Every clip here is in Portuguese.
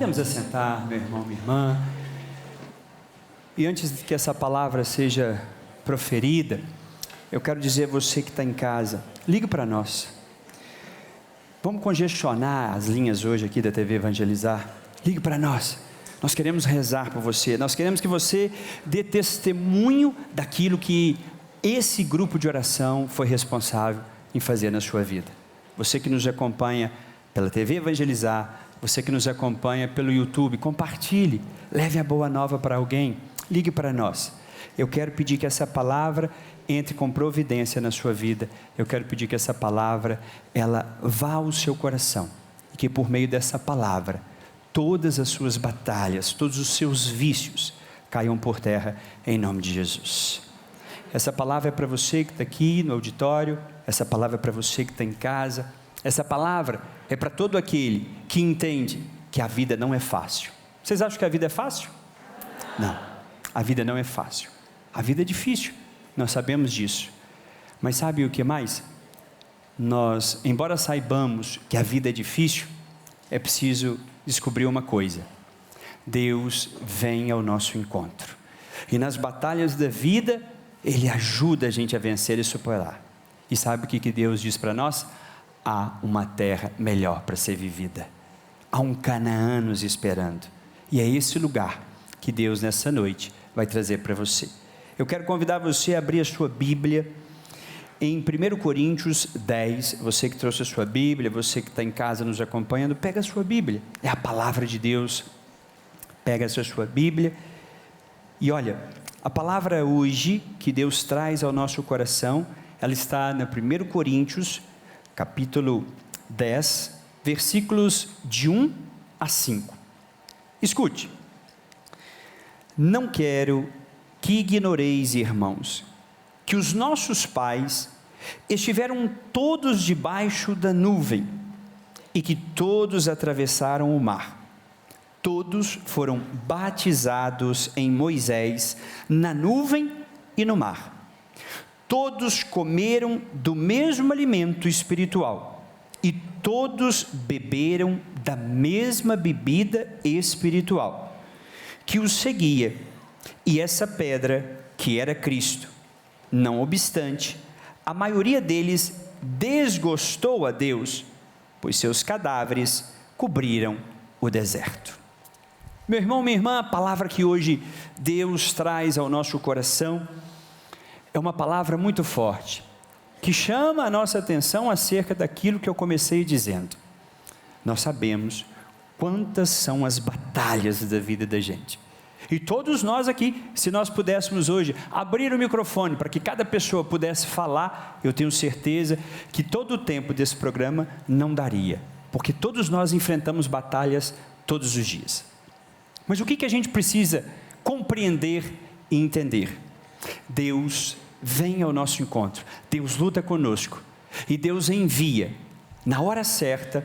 Podemos assentar, meu irmão, minha irmã. E antes que essa palavra seja proferida, eu quero dizer a você que está em casa, ligue para nós. Vamos congestionar as linhas hoje aqui da TV Evangelizar. Ligue para nós. Nós queremos rezar por você. Nós queremos que você dê testemunho daquilo que esse grupo de oração foi responsável em fazer na sua vida. Você que nos acompanha pela TV Evangelizar, você que nos acompanha pelo YouTube, compartilhe, leve a boa nova para alguém, ligue para nós. Eu quero pedir que essa palavra entre com providência na sua vida. Eu quero pedir que essa palavra, ela vá ao seu coração. E que por meio dessa palavra, todas as suas batalhas, todos os seus vícios, caiam por terra em nome de Jesus. Essa palavra é para você que está aqui no auditório, essa palavra é para você que está em casa, essa palavra é para todo aquele que entende que a vida não é fácil. Vocês acham que a vida é fácil? Não, a vida não é fácil. A vida é difícil, nós sabemos disso. Mas sabe o que mais? Nós, embora saibamos que a vida é difícil, é preciso descobrir uma coisa: Deus vem ao nosso encontro. E nas batalhas da vida, Ele ajuda a gente a vencer e superar. E sabe o que Deus diz para nós? Há uma terra melhor para ser vivida. Há um Canaã nos esperando. E é esse lugar que Deus nessa noite vai trazer para você. Eu quero convidar você a abrir a sua Bíblia em 1 Coríntios 10. Você que trouxe a sua Bíblia, você que está em casa nos acompanhando, pega a sua Bíblia. É a palavra de Deus. Pega essa sua Bíblia. E olha, a palavra hoje que Deus traz ao nosso coração, ela está na 1 Coríntios, capítulo 10, versículos de 1 a 5. Escute. Não quero que ignoreis, irmãos, que os nossos pais estiveram todos debaixo da nuvem e que todos atravessaram o mar. Todos foram batizados em Moisés, na nuvem e no mar. Todos comeram do mesmo alimento espiritual e todos beberam da mesma bebida espiritual que os seguia, e essa pedra que era Cristo. Não obstante, a maioria deles desgostou a Deus, pois seus cadáveres cobriram o deserto. Meu irmão, minha irmã, a palavra que hoje Deus traz ao nosso coração é uma palavra muito forte, que chama a nossa atenção acerca daquilo que eu comecei dizendo. Nós sabemos quantas são as batalhas da vida da gente. E todos nós aqui, se nós pudéssemos hoje abrir o microfone para que cada pessoa pudesse falar, eu tenho certeza que todo o tempo desse programa não daria, porque todos nós enfrentamos batalhas todos os dias. Mas o que a gente precisa compreender e entender? Deus vem ao nosso encontro, Deus luta conosco, e Deus envia, na hora certa,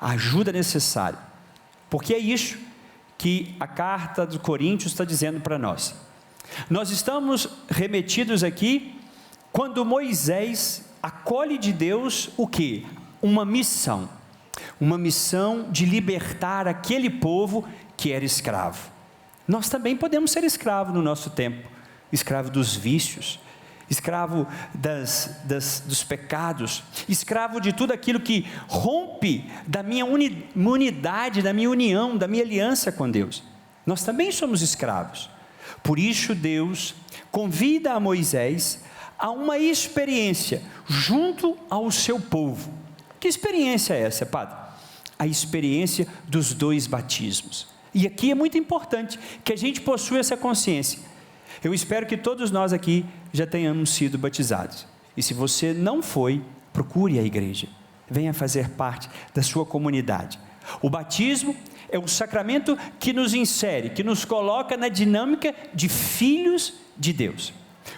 a ajuda necessária, porque é isso que a carta dos Coríntios está dizendo para nós. Nós estamos remetidos aqui, quando Moisés acolhe de Deus o quê? Uma missão de libertar aquele povo que era escravo. Nós também podemos ser escravos no nosso tempo, escravo dos vícios, escravo dos pecados, escravo de tudo aquilo que rompe da minha unidade, da minha união, da minha aliança com Deus. Nós também somos escravos. Por isso Deus convida a Moisés a uma experiência junto ao seu povo. Que experiência é essa, padre? A experiência dos 2 batismos. E aqui é muito importante que a gente possua essa consciência. Eu espero que todos nós aqui já tenhamos sido batizados. E se você não foi, procure a igreja. Venha fazer parte da sua comunidade. O batismo é o sacramento que nos insere, que nos coloca na dinâmica de filhos de Deus.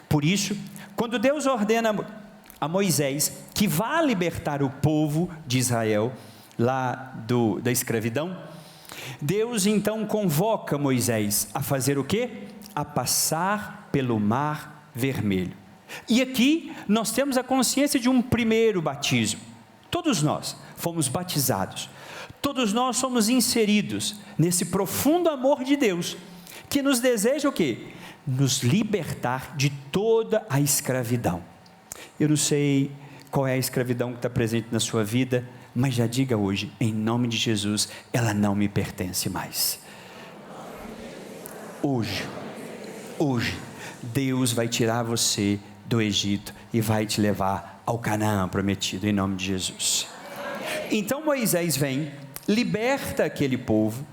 Por isso, quando Deus ordena a Moisés que vá libertar o povo de Israel lá da escravidão, Deus então convoca Moisés a fazer o quê? A passar pelo mar vermelho. E aqui nós temos a consciência de um primeiro batismo. Todos nós fomos batizados. Todos nós somos inseridos nesse profundo amor de Deus, que nos deseja o quê? Nos libertar de toda a escravidão. Eu não sei qual é a escravidão que está presente na sua vida, mas já diga hoje, em nome de Jesus, ela não me pertence mais. Hoje, Deus vai tirar você do Egito e vai te levar ao Canaã prometido, em nome de Jesus. Então Moisés vem, liberta aquele povo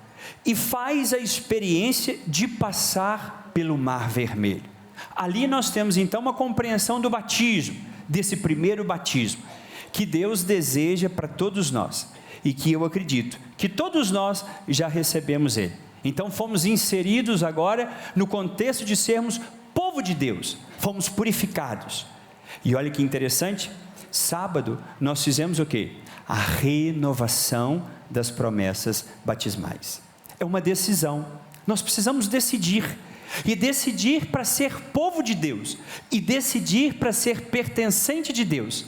e faz a experiência de passar pelo Mar Vermelho. Ali nós temos então uma compreensão do batismo, desse primeiro batismo, que Deus deseja para todos nós, e que eu acredito que todos nós já recebemos ele. Então fomos inseridos agora no contexto de sermos povo de Deus, fomos purificados. E olha que interessante, sábado nós fizemos o quê? A renovação das promessas batismais. É uma decisão, nós precisamos decidir, e decidir para ser povo de Deus, e decidir para ser pertencente de Deus.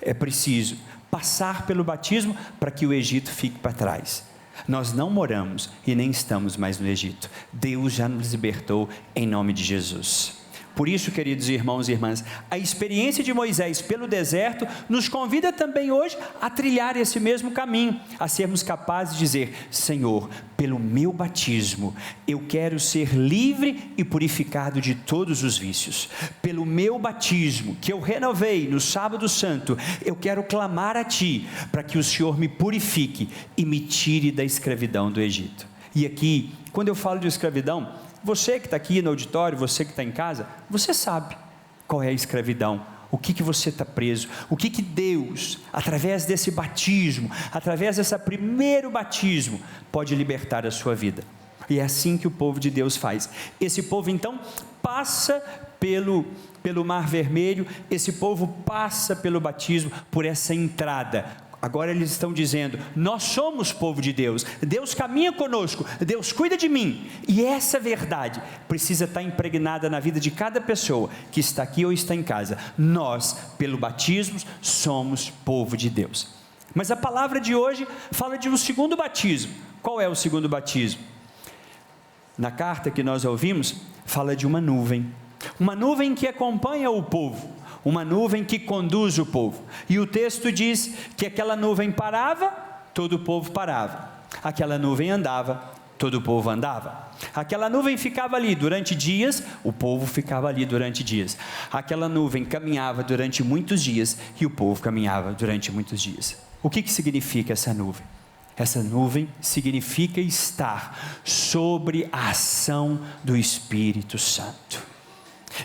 É preciso passar pelo batismo para que o Egito fique para trás. Nós não moramos e nem estamos mais no Egito. Deus já nos libertou em nome de Jesus. Por isso, queridos irmãos e irmãs, a experiência de Moisés pelo deserto nos convida também hoje a trilhar esse mesmo caminho, a sermos capazes de dizer: Senhor, pelo meu batismo, eu quero ser livre e purificado de todos os vícios. Pelo meu batismo, que eu renovei no sábado santo, eu quero clamar a Ti, para que o Senhor me purifique e me tire da escravidão do Egito. E aqui, quando eu falo de escravidão, você que está aqui no auditório, você que está em casa, você sabe qual é a escravidão, o que você está preso, o que Deus, através desse batismo, através desse primeiro batismo, pode libertar a sua vida. E é assim que o povo de Deus faz. Esse povo então passa pelo Mar Vermelho, esse povo passa pelo batismo, por essa entrada. Agora eles estão dizendo: nós somos povo de Deus, Deus caminha conosco, Deus cuida de mim, e essa verdade precisa estar impregnada na vida de cada pessoa que está aqui ou está em casa. Nós, pelo batismo, somos povo de Deus. Mas a palavra de hoje fala de um segundo batismo. Qual é o segundo batismo? Na carta que nós ouvimos, fala de uma nuvem que acompanha o povo, uma nuvem que conduz o povo, e o texto diz que aquela nuvem parava, todo o povo parava, aquela nuvem andava, todo o povo andava, aquela nuvem ficava ali durante dias, o povo ficava ali durante dias, aquela nuvem caminhava durante muitos dias, e o povo caminhava durante muitos dias. O que significa essa nuvem? Essa nuvem significa estar sobre a ação do Espírito Santo.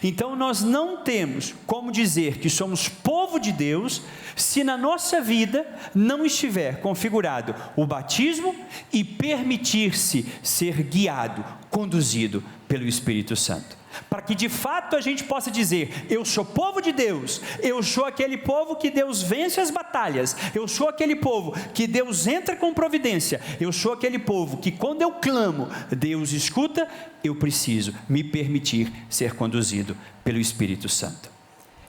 Então nós não temos como dizer que somos povo de Deus, se na nossa vida não estiver configurado o batismo e permitir-se ser guiado, conduzido pelo Espírito Santo, para que de fato a gente possa dizer: eu sou povo de Deus, eu sou aquele povo que Deus vence as batalhas, eu sou aquele povo que Deus entra com providência, eu sou aquele povo que quando eu clamo, Deus escuta. Eu preciso me permitir ser conduzido pelo Espírito Santo.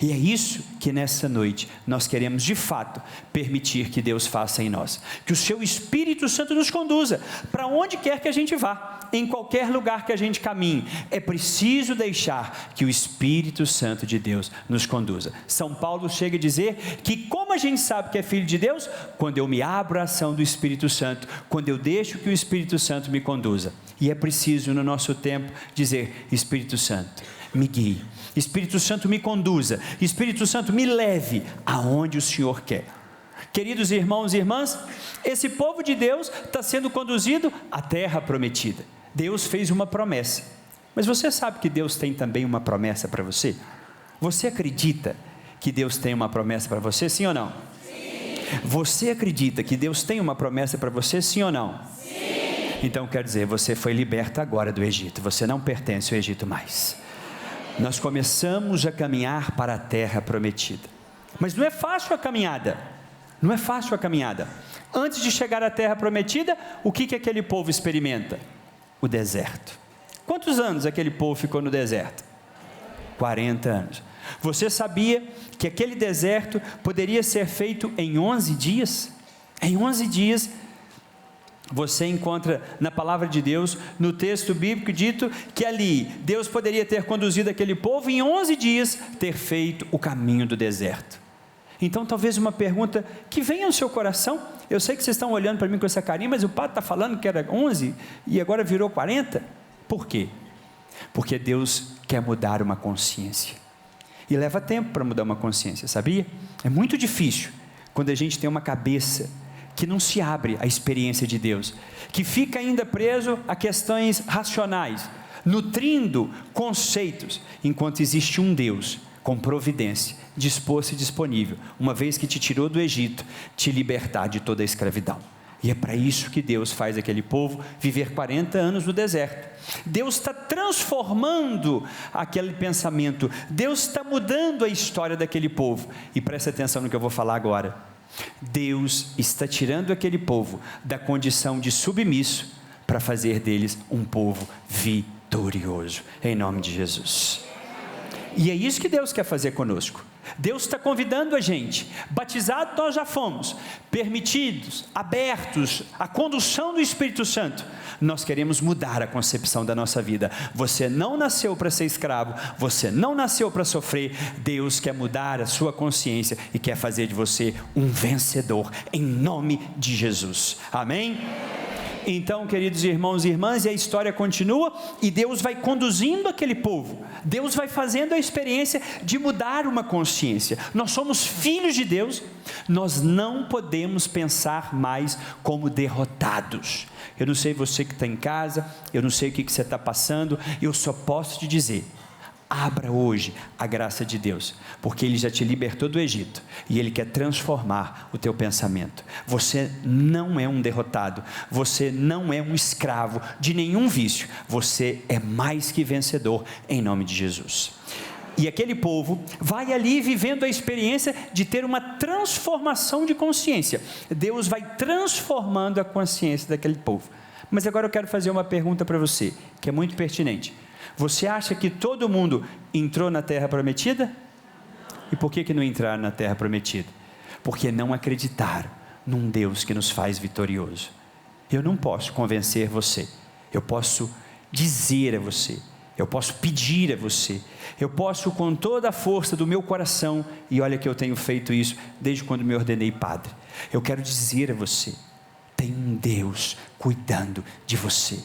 E é isso que nessa noite nós queremos de fato permitir que Deus faça em nós, que o seu Espírito Santo nos conduza para onde quer que a gente vá, em qualquer lugar que a gente caminhe. É preciso deixar que o Espírito Santo de Deus nos conduza. São Paulo chega a dizer que como a gente sabe que é filho de Deus? Quando eu me abro à ação do Espírito Santo, quando eu deixo que o Espírito Santo me conduza. E é preciso no nosso tempo dizer: Espírito Santo, me guie, Espírito Santo me conduza, Espírito Santo me leve aonde o Senhor quer. Queridos irmãos e irmãs, esse povo de Deus está sendo conduzido à terra prometida. Deus fez uma promessa, mas você sabe que Deus tem também uma promessa para você? Você acredita que Deus tem uma promessa para você, sim ou não? Sim. Você acredita que Deus tem uma promessa para você, sim ou não? Sim. Então quer dizer, você foi liberto agora do Egito, você não pertence ao Egito mais. Nós começamos a caminhar para a terra prometida, mas não é fácil a caminhada, não é fácil a caminhada. Antes de chegar à terra prometida, o que aquele povo experimenta? O deserto. Quantos anos aquele povo ficou no deserto? 40 anos. Você sabia que aquele deserto poderia ser feito em 11 dias? Em 11 dias, você encontra na palavra de Deus, no texto bíblico dito, que ali Deus poderia ter conduzido aquele povo em 11 dias, ter feito o caminho do deserto. Então talvez uma pergunta que venha ao seu coração, eu sei que vocês estão olhando para mim com essa carinha, mas o padre está falando que era 11 e agora virou 40, por quê? Porque Deus quer mudar uma consciência, e leva tempo para mudar uma consciência, sabia? É muito difícil, quando a gente tem uma cabeça que não se abre à experiência de Deus, que fica ainda preso a questões racionais, nutrindo conceitos, enquanto existe um Deus com providência, disposto e disponível, uma vez que te tirou do Egito, te libertar de toda a escravidão. E é para isso que Deus faz aquele povo viver 40 anos no deserto. Deus está transformando aquele pensamento, Deus está mudando a história daquele povo, e presta atenção no que eu vou falar agora. Deus está tirando aquele povo da condição de submisso, para fazer deles um povo vitorioso, em nome de Jesus. E é isso que Deus quer fazer conosco. Deus está convidando a gente, batizados nós já fomos, permitidos, abertos à condução do Espírito Santo, nós queremos mudar a concepção da nossa vida. Você não nasceu para ser escravo, você não nasceu para sofrer. Deus quer mudar a sua consciência e quer fazer de você um vencedor, em nome de Jesus, amém? Então, queridos irmãos e irmãs, e a história continua, e Deus vai conduzindo aquele povo, Deus vai fazendo a experiência de mudar uma consciência. Nós somos filhos de Deus, nós não podemos pensar mais como derrotados. Eu não sei você que está em casa, eu não sei o que você está passando, eu só posso te dizer, abra hoje a graça de Deus, porque Ele já te libertou do Egito, e Ele quer transformar o teu pensamento. Você não é um derrotado, você não é um escravo de nenhum vício, você é mais que vencedor, em nome de Jesus. E aquele povo vai ali vivendo a experiência de ter uma transformação de consciência. Deus vai transformando a consciência daquele povo. Mas agora eu quero fazer uma pergunta para você, que é muito pertinente. Você acha que todo mundo entrou na terra prometida? E por que não entraram na terra prometida? Porque não acreditaram num Deus que nos faz vitorioso. Eu não posso convencer você, eu posso dizer a você, eu posso pedir a você, eu posso com toda a força do meu coração, e olha que eu tenho feito isso desde quando me ordenei padre, eu quero dizer a você, tem um Deus cuidando de você,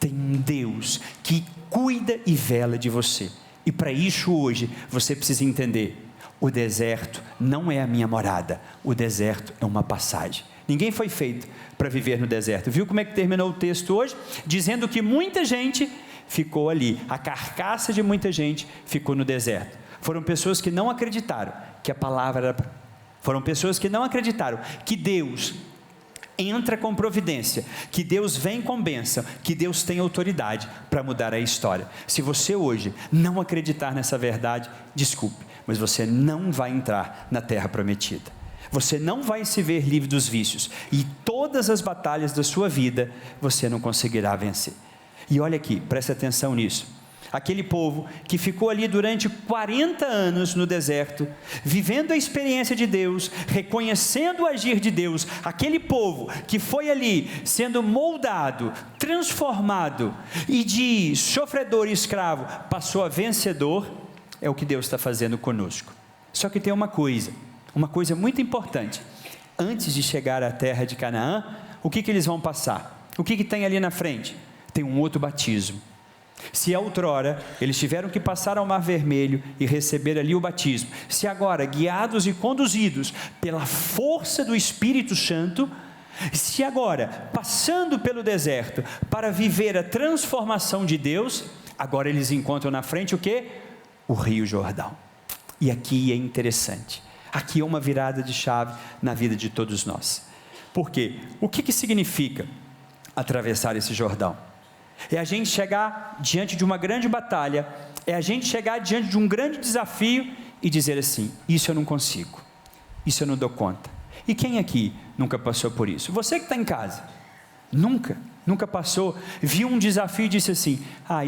tem um Deus que cuida e vela de você, e para isso hoje você precisa entender, o deserto não é a minha morada, o deserto é uma passagem. Ninguém foi feito para viver no deserto. Viu como é que terminou o texto hoje? Dizendo que muita gente ficou ali, a carcaça de muita gente ficou no deserto. Foram pessoas que não acreditaram que a palavra era, foram pessoas que não acreditaram que Deus entra com providência, que Deus vem com bênção, que Deus tem autoridade para mudar a história. Se você hoje não acreditar nessa verdade, desculpe, mas você não vai entrar na terra prometida. Você não vai se ver livre dos vícios, e todas as batalhas da sua vida, você não conseguirá vencer. E olha aqui, preste atenção nisso, aquele povo que ficou ali durante 40 anos no deserto, vivendo a experiência de Deus, reconhecendo o agir de Deus, aquele povo que foi ali sendo moldado, transformado, e de sofredor e escravo, passou a vencedor, é o que Deus está fazendo conosco. Só que tem uma coisa muito importante, antes de chegar à terra de Canaã, o que eles vão passar? O que tem ali na frente? Tem um outro batismo. Se outrora eles tiveram que passar ao Mar Vermelho e receber ali o batismo, se agora, guiados e conduzidos pela força do Espírito Santo, se agora, passando pelo deserto para viver a transformação de Deus, agora eles encontram na frente o quê? O Rio Jordão. E aqui é interessante, aqui é uma virada de chave na vida de todos nós. Por quê? O que significa atravessar esse Jordão? É a gente chegar diante de uma grande batalha, é a gente chegar diante de um grande desafio e dizer assim, isso eu não consigo, isso eu não dou conta. E quem aqui nunca passou por isso? Você que está em casa, nunca passou, viu um desafio e disse assim,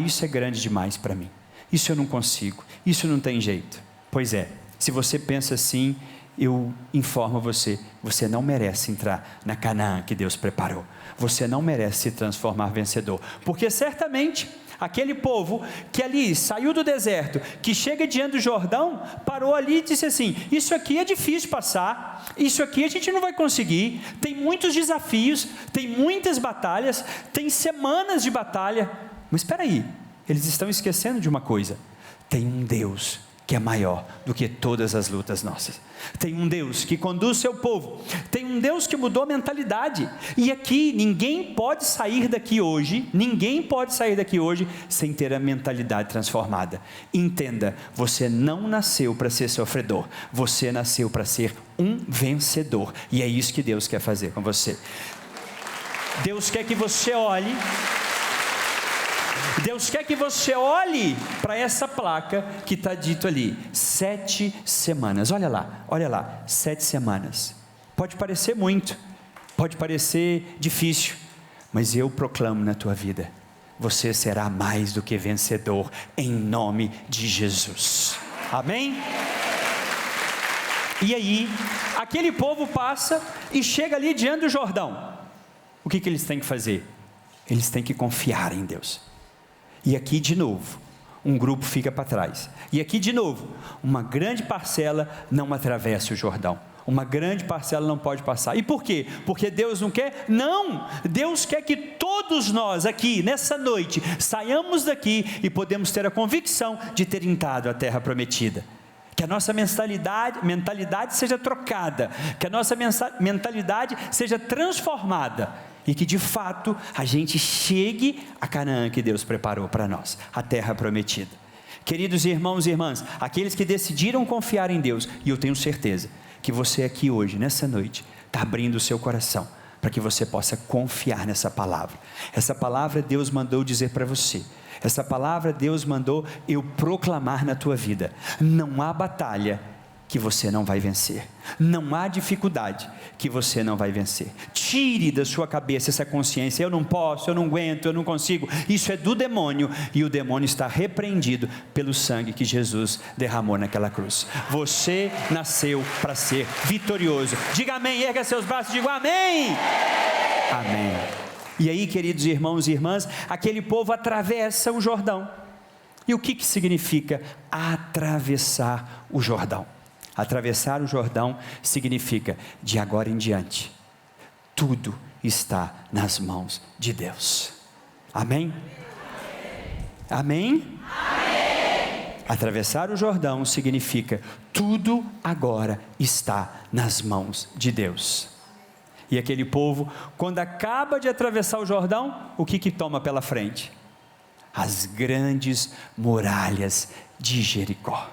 isso é grande demais para mim, isso eu não consigo, isso não tem jeito. Pois é, se você pensa assim, eu informo você, você não merece entrar na Canaã que Deus preparou. Você não merece se transformar vencedor, porque certamente aquele povo que ali saiu do deserto, que chega diante do Jordão, parou ali e disse assim: isso aqui é difícil passar, isso aqui a gente não vai conseguir, tem muitos desafios, tem muitas batalhas, tem semanas de batalha. Mas espera aí, eles estão esquecendo de uma coisa: tem um Deus que é maior do que todas as lutas nossas. Tem um Deus que conduz seu povo, tem um Deus que mudou a mentalidade, e aqui ninguém pode sair daqui hoje, sem ter a mentalidade transformada. Entenda, você não nasceu para ser sofredor, você nasceu para ser um vencedor, e é isso que Deus quer fazer com você. Deus quer que você olhe para essa placa que está dito ali, 7 semanas, olha lá, 7 semanas, pode parecer muito, pode parecer difícil, mas eu proclamo na tua vida, você será mais do que vencedor, em nome de Jesus, amém? E aí, aquele povo passa e chega ali diante do Jordão. O que eles têm que fazer? Eles têm que confiar em Deus. E aqui de novo, um grupo fica para trás. E aqui de novo, uma grande parcela não atravessa o Jordão. Uma grande parcela não pode passar. E por quê? Porque Deus não quer? Não! Deus quer que todos nós aqui, nessa noite, saiamos daqui e podemos ter a convicção de ter entrado a terra prometida. Que a nossa mentalidade seja trocada, que a nossa mentalidade seja transformada, e que de fato a gente chegue a Canaã que Deus preparou para nós, a terra prometida. Queridos irmãos e irmãs, aqueles que decidiram confiar em Deus, e eu tenho certeza que você aqui hoje, nessa noite, está abrindo o seu coração, para que você possa confiar nessa palavra. Essa palavra Deus mandou dizer para você, essa palavra Deus mandou eu proclamar na tua vida. Não há batalha que você não vai vencer, não há dificuldade que você não vai vencer. Tire da sua cabeça essa consciência: eu não posso, eu não aguento, eu não consigo. Isso é do demônio, e o demônio está repreendido pelo sangue que Jesus derramou naquela cruz. Você nasceu para ser vitorioso. Diga amém, erga seus braços e diga amém. Amém. E aí, queridos irmãos e irmãs, aquele povo atravessa o Jordão. E o que significa atravessar o Jordão? Atravessar o Jordão significa, de agora em diante, tudo está nas mãos de Deus. Amém? Amém? Amém? Atravessar o Jordão significa, tudo agora está nas mãos de Deus. E aquele povo, quando acaba de atravessar o Jordão, o que toma pela frente? As grandes muralhas de Jericó.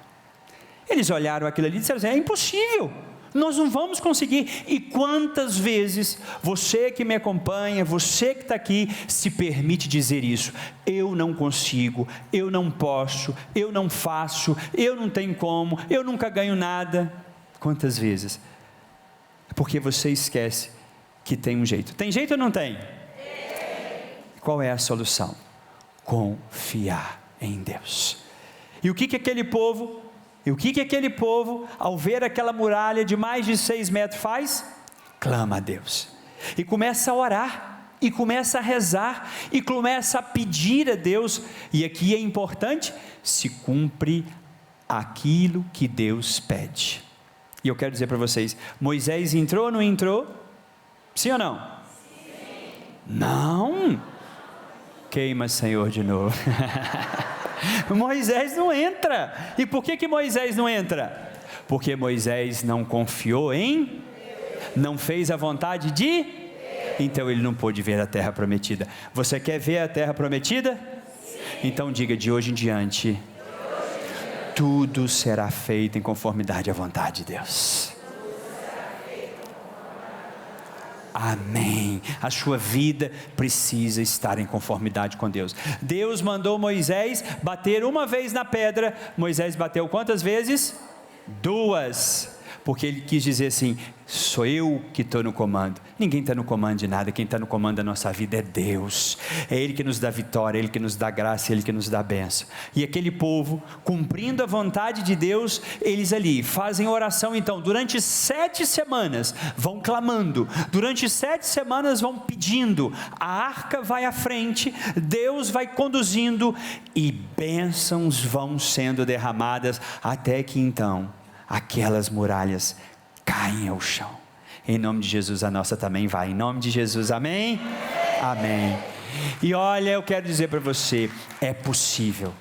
Eles olharam aquilo ali e disseram assim: é impossível, nós não vamos conseguir. E quantas vezes você que me acompanha, você que está aqui, se permite dizer isso: eu não consigo, eu não posso, eu não faço, eu não tenho como, eu nunca ganho nada. Quantas vezes? Porque você esquece que tem um jeito. Tem jeito ou não tem? Qual é a solução? Confiar em Deus. E o que aquele povo, ao ver aquela muralha de mais de 6 metros faz? Clama a Deus, e começa a orar, e começa a rezar, e começa a pedir a Deus. E aqui é importante, se cumpre aquilo que Deus pede. E eu quero dizer para vocês, Moisés entrou ou não entrou? Sim ou não? Sim. Não? Queima, Senhor, de novo. Moisés não entra. E por que Moisés não entra? Porque Moisés não confiou em Deus. Não fez a vontade de Deus. Então ele não pôde ver a terra prometida. Você quer ver a terra prometida? Sim. Então diga: de hoje em diante, tudo será feito em conformidade à vontade de Deus. Amém. A sua vida precisa estar em conformidade com Deus. Deus mandou Moisés bater uma vez na pedra. Moisés bateu quantas vezes? 2. Porque ele quis dizer assim: Sou eu que estou no comando. Ninguém está no comando de nada. Quem está no comando da nossa vida é Deus. É Ele que nos dá vitória, é Ele que nos dá graça, é Ele que nos dá bênção. E aquele povo, cumprindo a vontade de Deus, eles ali fazem oração. Então, durante 7 semanas, vão clamando. Durante 7 semanas vão pedindo. A arca vai à frente, Deus vai conduzindo e bênçãos vão sendo derramadas, até que então, aquelas muralhas caem ao chão. Em nome de Jesus, a nossa também vai. Em nome de Jesus, amém? Amém. E olha, eu quero dizer para você, é possível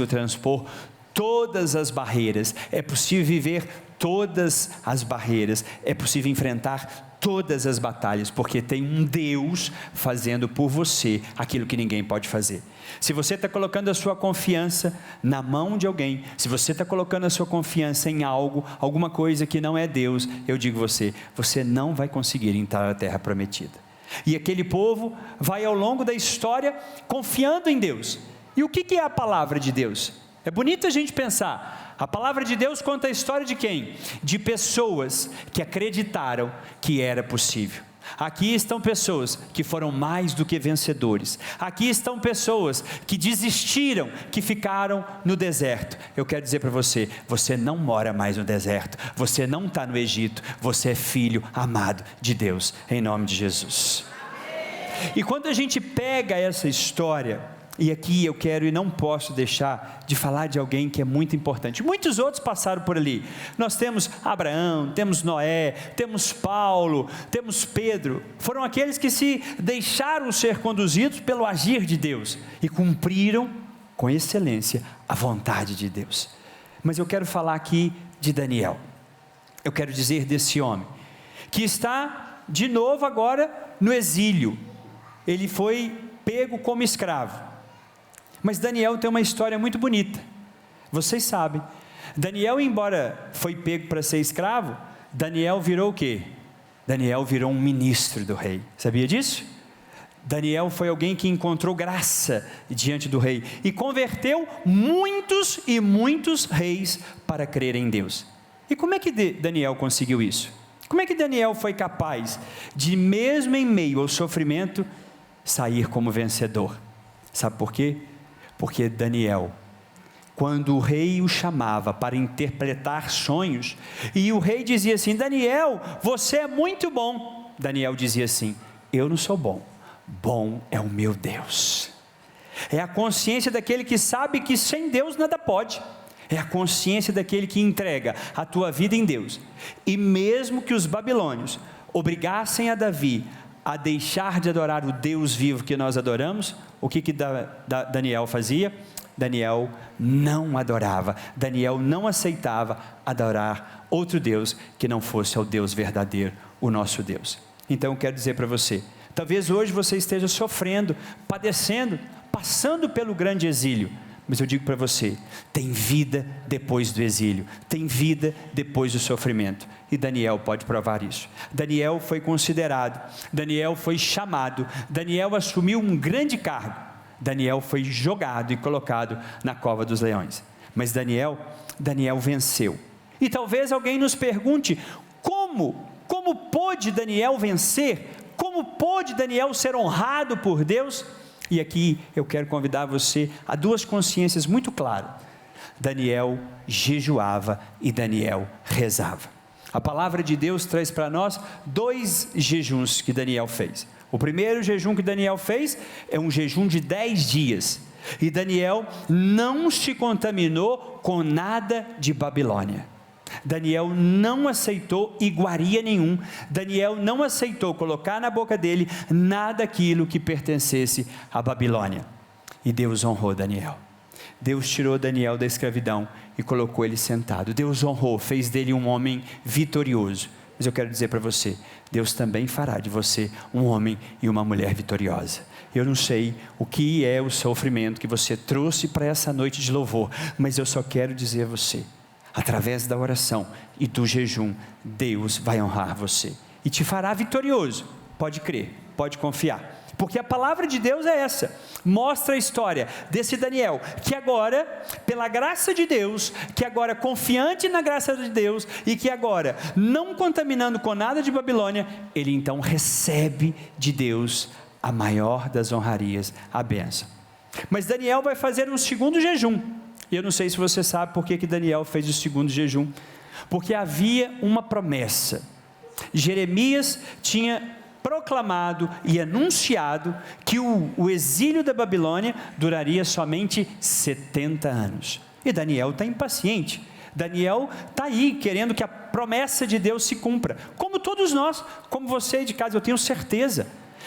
transpor todas as barreiras, é possível viver todas as barreiras, é possível enfrentar todas as batalhas, porque tem um Deus fazendo por você aquilo que ninguém pode fazer. Se você está colocando a sua confiança na mão de alguém, se você está colocando a sua confiança em algo, alguma coisa que não é Deus, eu digo você não vai conseguir entrar na terra prometida. E aquele povo vai ao longo da história confiando em Deus. E o que é a palavra de Deus? É bonito a gente pensar, a palavra de Deus conta a história de quem? De pessoas que acreditaram que era possível. Aqui estão pessoas que foram mais do que vencedores. Aqui estão pessoas que desistiram, que ficaram no deserto. Eu quero dizer para você, você não mora mais no deserto, você não está no Egito, você é filho amado de Deus, em nome de Jesus. E quando a gente pega essa história, e aqui eu quero e não posso deixar de falar de alguém que é muito importante. Muitos outros passaram por ali. Nós temos Abraão, temos Noé, temos Paulo, temos Pedro. Foram aqueles que se deixaram ser conduzidos pelo agir de Deus e cumpriram com excelência a vontade de Deus. Mas eu quero falar aqui de Daniel. Eu quero dizer desse homem que está de novo agora no exílio. Ele foi pego como escravo. Mas Daniel tem uma história muito bonita. Vocês sabem, Daniel, embora foi pego para ser escravo, Daniel virou o quê? Daniel virou um ministro do rei. Sabia disso? Daniel foi alguém que encontrou graça diante do rei e converteu muitos e muitos reis para crer em Deus. E como é que Daniel conseguiu isso? Como é que Daniel foi capaz de, mesmo em meio ao sofrimento, sair como vencedor? Sabe por quê? Porque Daniel, quando o rei o chamava para interpretar sonhos, e o rei dizia assim: Daniel, você é muito bom. Daniel dizia assim: eu não sou bom, bom é o meu Deus. É a consciência daquele que sabe que sem Deus nada pode. É a consciência daquele que entrega a tua vida em Deus. E mesmo que os babilônios obrigassem a Davi a deixar de adorar o Deus vivo que nós adoramos, o que Daniel fazia? Daniel não adorava, Daniel não aceitava adorar outro Deus que não fosse ao Deus verdadeiro, o nosso Deus. Então eu quero dizer para você, talvez hoje você esteja sofrendo, padecendo, passando pelo grande exílio, mas eu digo para você, tem vida depois do exílio, tem vida depois do sofrimento, e Daniel pode provar isso. Daniel foi considerado, Daniel foi chamado, Daniel assumiu um grande cargo, Daniel foi jogado e colocado na cova dos leões, mas Daniel venceu. E talvez alguém nos pergunte, como pôde Daniel vencer? Como pôde Daniel ser honrado por Deus? E aqui eu quero convidar você a duas consciências muito claras. Daniel jejuava e Daniel rezava. A palavra de Deus traz para nós 2 jejuns que Daniel fez. O primeiro jejum que Daniel fez é um jejum de 10 dias. E Daniel não se contaminou com nada de Babilônia. Daniel não aceitou iguaria nenhum, Daniel não aceitou colocar na boca dele nada daquilo que pertencesse à Babilônia, e Deus honrou Daniel. Deus tirou Daniel da escravidão e colocou ele sentado. Deus honrou, fez dele um homem vitorioso. Mas eu quero dizer para você, Deus também fará de você um homem e uma mulher vitoriosa. Eu não sei o que é o sofrimento que você trouxe para essa noite de louvor, mas eu só quero dizer a você, através da oração e do jejum, Deus vai honrar você e te fará vitorioso. Pode crer, pode confiar, Porque a palavra de Deus é essa, mostra a história desse Daniel, que agora, pela graça de Deus, que agora confiante na graça de Deus, e que agora, não contaminando com nada de Babilônia, ele então recebe de Deus a maior das honrarias, a bênção. Mas Daniel vai fazer um segundo jejum, e eu não sei se você sabe por que Daniel fez o segundo jejum, porque havia uma promessa. Jeremias tinha proclamado e anunciado que o exílio da Babilônia duraria somente 70 anos. E Daniel está impaciente. Daniel está aí querendo que a promessa de Deus se cumpra. Como todos nós, como você de casa, eu tenho certeza.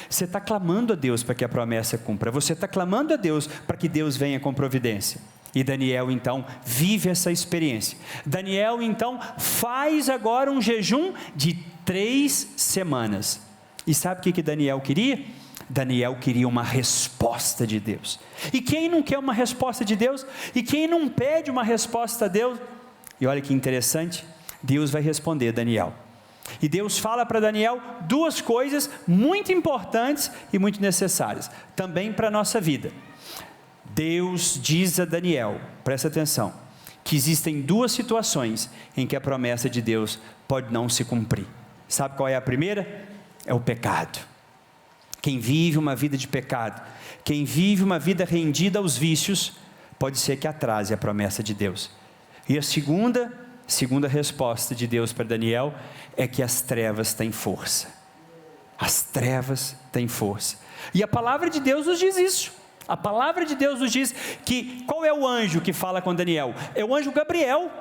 Você está clamando a Deus para que a promessa cumpra. Você está clamando a Deus para que Deus venha com providência. E Daniel então vive essa experiência. Daniel então faz agora um jejum de 3 semanas. E sabe o que Daniel queria? Daniel queria uma resposta de Deus. E quem não quer uma resposta de Deus? E quem não pede uma resposta a Deus? E olha que interessante, Deus vai responder Daniel. E Deus fala para Daniel 2 coisas muito importantes e muito necessárias, também para a nossa vida. Deus diz a Daniel, presta atenção, que existem 2 situações em que a promessa de Deus pode não se cumprir. Sabe qual é a primeira? É o pecado. Quem vive uma vida de pecado, quem vive uma vida rendida aos vícios, pode ser que atrase a promessa de Deus. E a segunda resposta de Deus para Daniel é que as trevas têm força. As trevas têm força. E a palavra de Deus nos diz isso. A palavra de Deus nos diz que, qual é o anjo que fala com Daniel? É o anjo Gabriel.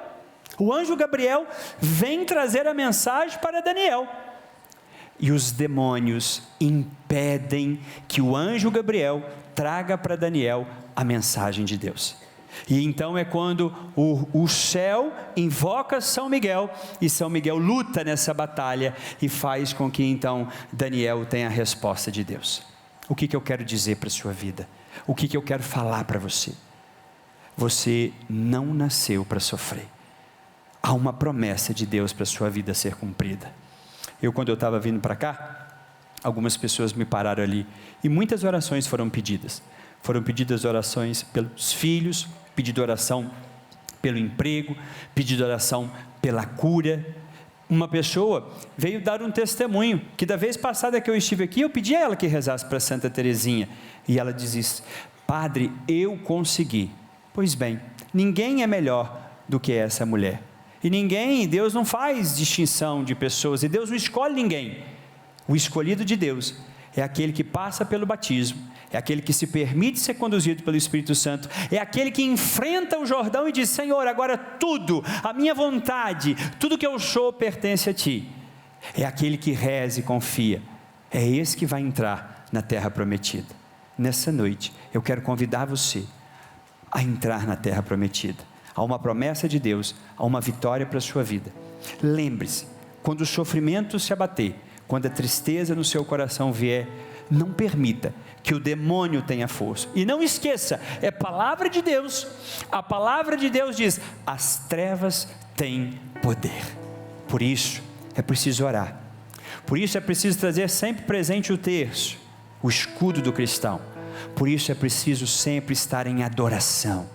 O anjo Gabriel vem trazer a mensagem para Daniel. E os demônios impedem que o anjo Gabriel traga para Daniel a mensagem de Deus. E então é quando o céu invoca São Miguel, e São Miguel luta nessa batalha, e faz com que então Daniel tenha a resposta de Deus. O que eu quero dizer para a sua vida? O que eu quero falar para você? Você não nasceu para sofrer. Há uma promessa de Deus para a sua vida ser cumprida. Quando eu estava vindo para cá, algumas pessoas me pararam ali, e muitas orações foram pedidas. Foram pedidas orações pelos filhos, pedido oração pelo emprego, pedido oração pela cura. Uma pessoa veio dar um testemunho, que da vez passada que eu estive aqui, eu pedi a ela que rezasse para Santa Teresinha, e ela diz isso: Padre, eu consegui. Pois bem, ninguém é melhor do que essa mulher. E Deus não faz distinção de pessoas, e Deus não escolhe ninguém. O escolhido de Deus é aquele que passa pelo batismo, é aquele que se permite ser conduzido pelo Espírito Santo, é aquele que enfrenta o Jordão e diz: Senhor, agora tudo, a minha vontade, tudo que eu sou pertence a Ti. É aquele que reza e confia, é esse que vai entrar na terra prometida. Nessa noite, eu quero convidar você a entrar na terra prometida. Há uma promessa de Deus, há uma vitória para a sua vida. Lembre-se, quando o sofrimento se abater, quando a tristeza no seu coração vier, não permita que o demônio tenha força. E não esqueça, é palavra de Deus. A palavra de Deus diz: as trevas têm poder. Por isso é preciso orar. Por isso é preciso trazer sempre presente o terço, o escudo do cristão. Por isso é preciso sempre estar em adoração.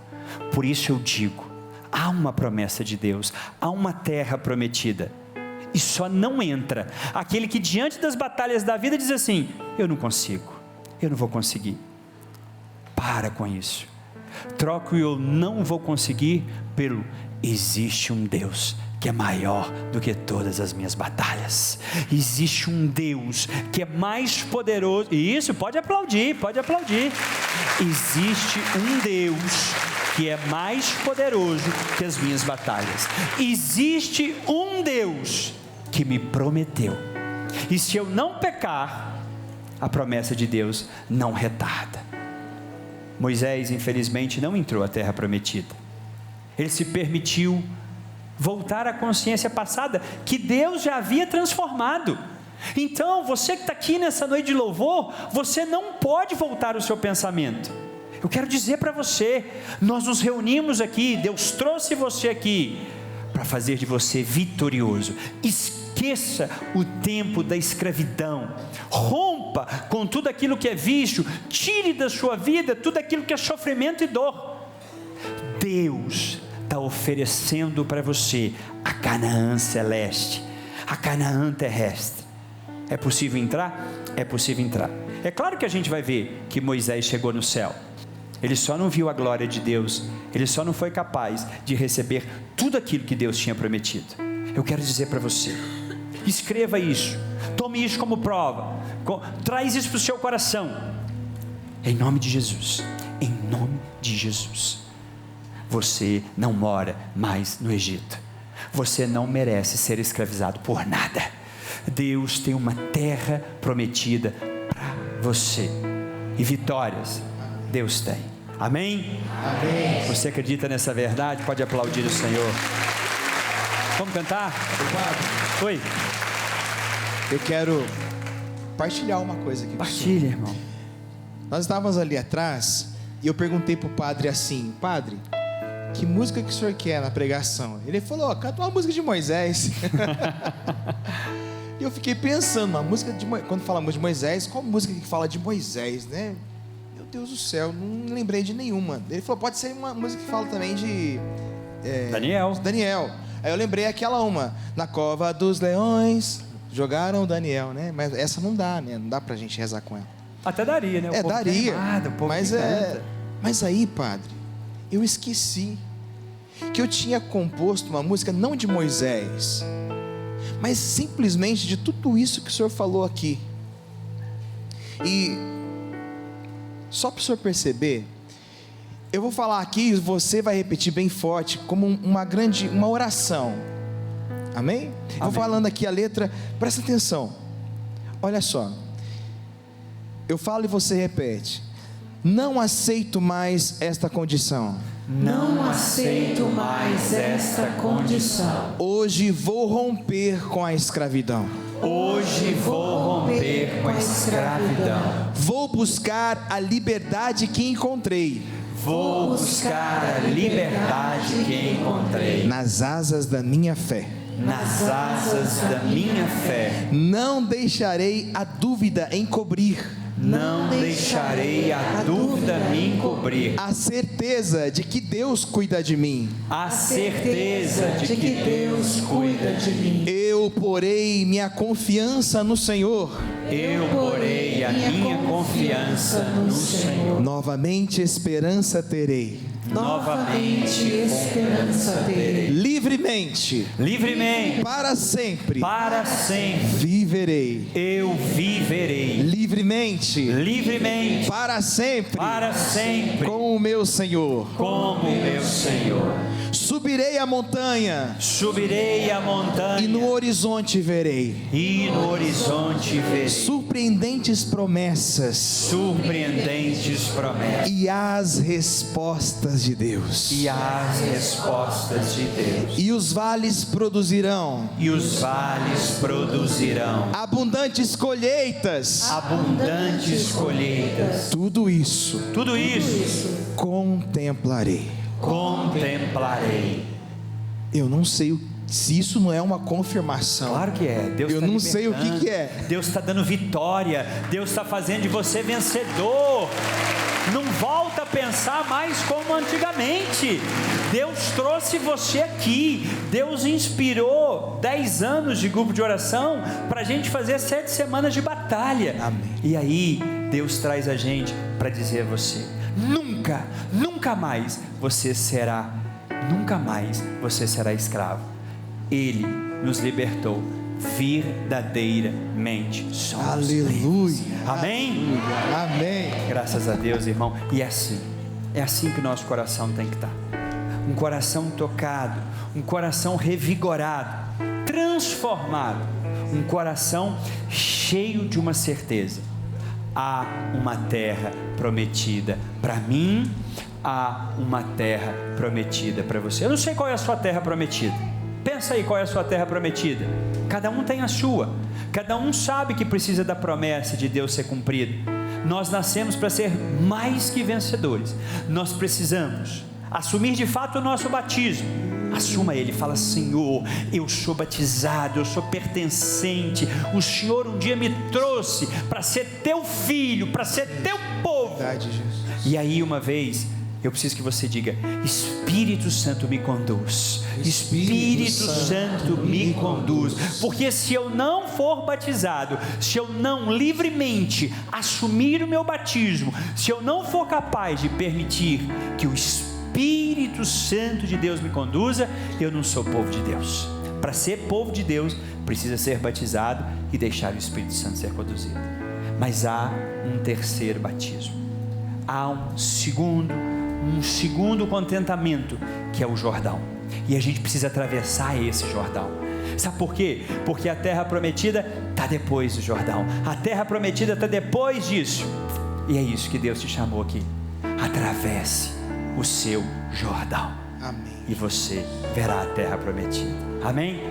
Por isso eu digo, há uma promessa de Deus, há uma terra prometida, e só não entra aquele que diante das batalhas da vida diz assim: eu não consigo, eu não vou conseguir. Para com isso, troque o eu não vou conseguir pelo existe um Deus que é maior do que todas as minhas batalhas. Existe um Deus que é mais poderoso, e isso, pode aplaudir, existe um Deus que é mais poderoso que as minhas batalhas. Existe um Deus que me prometeu, e se eu não pecar, a promessa de Deus não retarda. Moisés infelizmente não entrou à terra prometida. Ele se permitiu voltar à consciência passada, que Deus já havia transformado. Então você que está aqui nessa noite de louvor, você não pode voltar o seu pensamento. Eu quero dizer para você, nós nos reunimos aqui, Deus trouxe você aqui para fazer de você vitorioso. Esqueça esqueça o tempo da escravidão, rompa com tudo aquilo que é vício, tire da sua vida tudo aquilo que é sofrimento e dor. Deus está oferecendo para você a Canaã celeste, a Canaã terrestre. É possível entrar? É possível entrar. É claro que a gente vai ver que Moisés chegou no céu, ele só não viu a glória de Deus, ele só não foi capaz de receber tudo aquilo que Deus tinha prometido. Eu quero dizer para você, escreva isso, tome isso como prova, traz isso para o seu coração, em nome de Jesus, em nome de Jesus. Você não mora mais no Egito, você não merece ser escravizado por nada. Deus tem uma terra prometida para você, e vitórias Deus tem. Amém? Amém. Você acredita nessa verdade? Pode aplaudir o Senhor. Vamos cantar? Oi. Eu quero partilhar uma coisa aqui. Partilha, irmão. Nós estávamos ali atrás e eu perguntei para o padre assim: padre, que música que o senhor quer na pregação? Ele falou: canta uma música de Moisés. E eu fiquei pensando, uma música de quando falamos de Moisés, qual música que fala de Moisés, né? Meu Deus do céu, não lembrei de nenhuma. Ele falou: pode ser uma música que fala também de Daniel. Aí eu lembrei aquela uma: na cova dos leões jogaram Daniel, né? Mas essa não dá, né? Não dá pra gente rezar com ela. Até daria, né? O povo daria. Animado, o povo mas aí, padre, eu esqueci que eu tinha composto uma música não de Moisés, mas simplesmente de tudo isso que o senhor falou aqui. E só para o senhor perceber, eu vou falar aqui e você vai repetir bem forte, como uma oração. Amém? Vou falando aqui a letra, presta atenção. Olha só. Eu falo e você repete: não aceito mais esta condição. Não aceito mais esta condição. Hoje vou romper com a escravidão. Hoje vou romper com a escravidão. Vou buscar a liberdade que encontrei. Vou buscar a liberdade que encontrei nas asas da minha fé. Nas asas da minha fé. Não deixarei a dúvida encobrir. Não deixarei a dúvida me encobrir. A certeza de que Deus cuida de mim. A certeza de que Deus cuida de mim. Eu porei minha confiança no Senhor. Eu porei a minha confiança no Senhor. Novamente esperança terei. Novamente esperança terei. Livremente. Livremente. Para sempre. Para sempre. Viverei. Eu viverei. Livremente. Livremente. Para sempre. Para sempre. Com o meu Senhor. Como o meu Senhor. Subirei a montanha. Subirei a montanha. E no horizonte verei. E no horizonte verei. Surpreendentes promessas. Surpreendentes promessas. E as respostas de Deus. E as respostas de Deus. E os vales produzirão. E os vales produzirão. Abundantes colheitas. Abundantes colheitas. Tudo isso. Tudo isso. Contemplarei. Contemplarei. Eu não sei se isso não é uma confirmação. Claro que é. Deus eu tá não sei o que é. Deus está dando vitória. Deus está fazendo de você vencedor. Não volta a pensar mais como antigamente. Deus trouxe você aqui. Deus inspirou 10 anos de grupo de oração para a gente fazer 7 semanas de batalha. Amém. E aí Deus traz a gente para dizer a você: nunca mais você será escravo. Ele nos libertou verdadeiramente. Aleluia. Amém? Amém. Graças a Deus, irmão. E é assim que o nosso coração tem que estar. Um coração tocado, um coração revigorado, transformado, um coração cheio de uma certeza: há uma terra prometida para mim, há uma terra prometida para você. Eu não sei qual é a sua terra prometida. Pensa aí qual é a sua terra prometida. Cada um tem a sua. Cada um sabe que precisa da promessa de Deus ser cumprida. Nós nascemos para ser mais que vencedores. Nós precisamos assumir de fato o nosso batismo, Assuma ele, fala: Senhor, eu sou batizado, eu sou pertencente, o Senhor um dia me trouxe para ser teu filho, para ser teu povo. Verdade, Jesus. E aí uma vez, eu preciso que você diga: Espírito Santo me conduz, Espírito Santo me conduz, porque se eu não for batizado, se eu não livremente assumir o meu batismo, se eu não for capaz de permitir que o Espírito Santo de Deus me conduza, eu não sou povo de Deus. Para ser povo de Deus, precisa ser batizado e deixar o Espírito Santo ser conduzido. Mas há um terceiro batismo, há um segundo contentamento, que é o Jordão, e a gente precisa atravessar esse Jordão. Sabe por quê? Porque a terra prometida está depois do Jordão, a terra prometida está depois disso, e é isso que Deus te chamou aqui: atravesse o seu Jordão. Amém. E você verá a terra prometida. Amém?